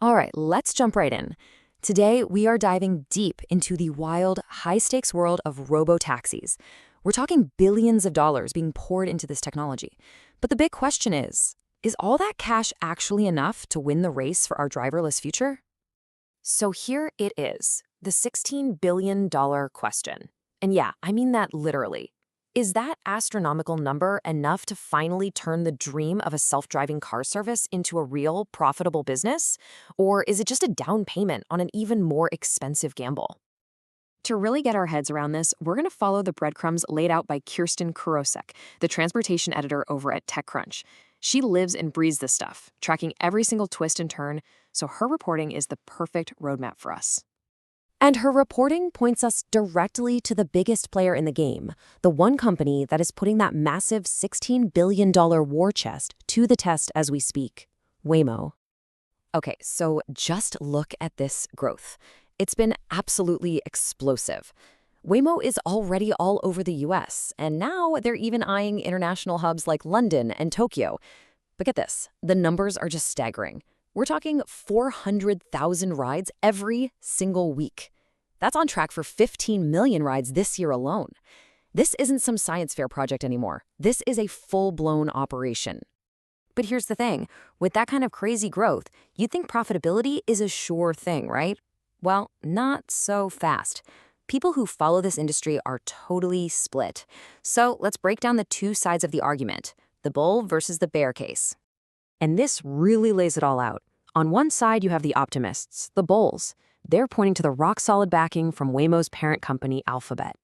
All right, let's jump right in. Today, we are diving deep into the wild, high-stakes world of robotaxis. We're talking billions of dollars being poured into this technology. But the big question is all that cash actually enough to win the race for our driverless future? So here it is, the $16 billion question. And yeah, I mean that literally. Is that astronomical number enough to finally turn the dream of a self-driving car service into a real, profitable business? Or is it just a down payment on an even more expensive gamble? To really get our heads around this, we're going to follow the breadcrumbs laid out by Kirsten Kurosek, the transportation editor over at TechCrunch. She lives and breathes this stuff, tracking every single twist and turn, so her reporting is the perfect roadmap for us. And her reporting points us directly to the biggest player in the game, the one company that is putting that massive $16 billion war chest to the test as we speak, Waymo. Okay, so just look at this growth. It's been absolutely explosive. Waymo is already all over the US, and now they're even eyeing international hubs like London and Tokyo. But get this, the numbers are just staggering. We're talking 400,000 rides every single week. That's on track for 15 million rides this year alone. This isn't some science fair project anymore. This is a full-blown operation. But here's the thing. With that kind of crazy growth, you'd think profitability is a sure thing, right? Well, not so fast. People who follow this industry are totally split. So let's break down the two sides of the argument, the bull versus the bear case. And this really lays it all out. On one side, you have the optimists, the bulls. They're pointing to the rock-solid backing from Waymo's parent company, Alphabet.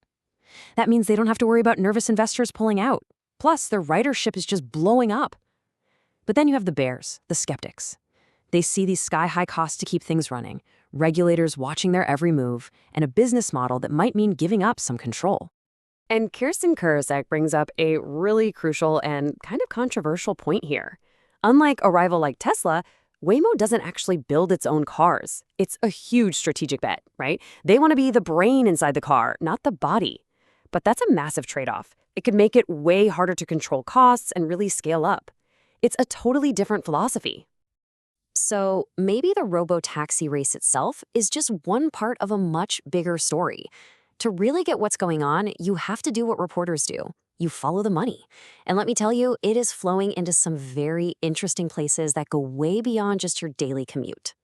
That means they don't have to worry about nervous investors pulling out. Plus, their ridership is just blowing up. But then you have the bears, the skeptics. They see these sky-high costs to keep things running, regulators watching their every move, and a business model that might mean giving up some control. And Kirsten Kurosek brings up a really crucial and kind of controversial point here. Unlike a rival like Tesla, Waymo doesn't actually build its own cars. It's a huge strategic bet, right? They want to be the brain inside the car, not the body. But that's a massive trade-off. It could make it way harder to control costs and really scale up. It's a totally different philosophy. So maybe the robotaxi race itself is just one part of a much bigger story. To really get what's going on, you have to do what reporters do. You follow the money. And let me tell you, it is flowing into some very interesting places that go way beyond just your daily commute.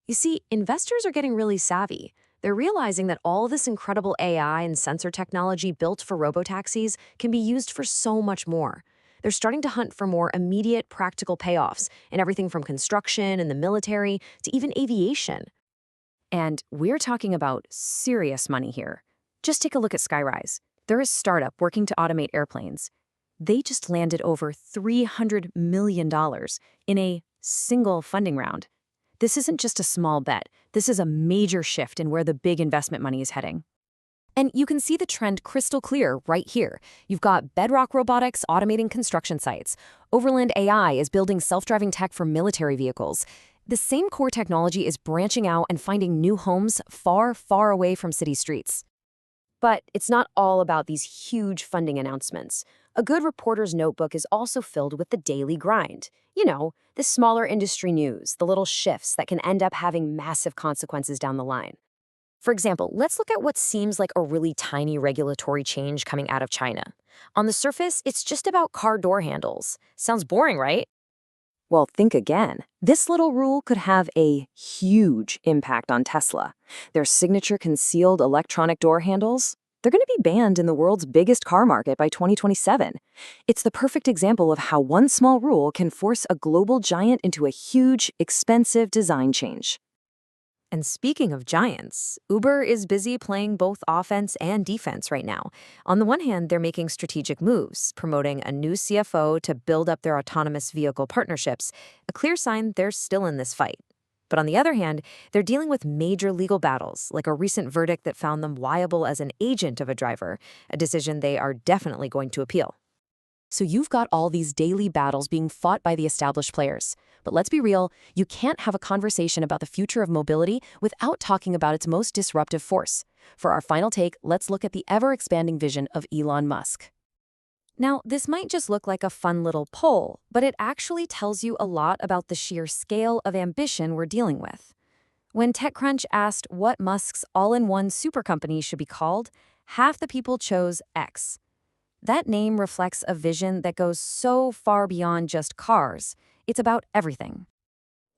You see, investors are getting really savvy. They're realizing that all this incredible AI and sensor technology built for robotaxis can be used for so much more. They're starting to hunt for more immediate, practical payoffs in everything from construction and the military to even aviation. And we're talking about serious money here. Just take a look at Skyrise. They're a startup working to automate airplanes. They just landed over $300 million in a single funding round. This isn't just a small bet. This is a major shift in where the big investment money is heading. And you can see the trend crystal clear right here. You've got Bedrock Robotics automating construction sites. Overland AI is building self-driving tech for military vehicles. The same core technology is branching out and finding new homes far, far away from city streets. But it's not all about these huge funding announcements. A good reporter's notebook is also filled with the daily grind. You know, the smaller industry news, the little shifts that can end up having massive consequences down the line. For example, let's look at what seems like a really tiny regulatory change coming out of China. On the surface, it's just about car door handles. Sounds boring, right? Well, think again. This little rule could have a huge impact on Tesla. Their signature concealed electronic door handles, they're going to be banned in the world's biggest car market by 2027. It's the perfect example of how one small rule can force a global giant into a huge, expensive design change. And speaking of giants, Uber is busy playing both offense and defense right now. On the one hand, they're making strategic moves, promoting a new CFO to build up their autonomous vehicle partnerships, a clear sign they're still in this fight. But on the other hand, they're dealing with major legal battles, like a recent verdict that found them liable as an agent of a driver, a decision they are definitely going to appeal. So you've got all these daily battles being fought by the established players. But let's be real, you can't have a conversation about the future of mobility without talking about its most disruptive force. For our final take, let's look at the ever-expanding vision of Elon Musk. Now, this might just look like a fun little poll, but it actually tells you a lot about the sheer scale of ambition we're dealing with. When TechCrunch asked what Musk's all-in-one super company should be called, half the people chose X. That name reflects a vision that goes so far beyond just cars. It's about everything.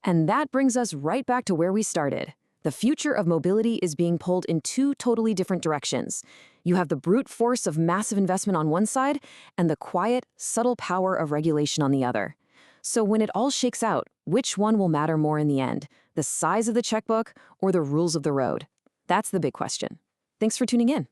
And that brings us right back to where we started. The future of mobility is being pulled in two totally different directions. You have the brute force of massive investment on one side and the quiet, subtle power of regulation on the other. So when it all shakes out, which one will matter more in the end? The size of the checkbook or the rules of the road? That's the big question. Thanks for tuning in.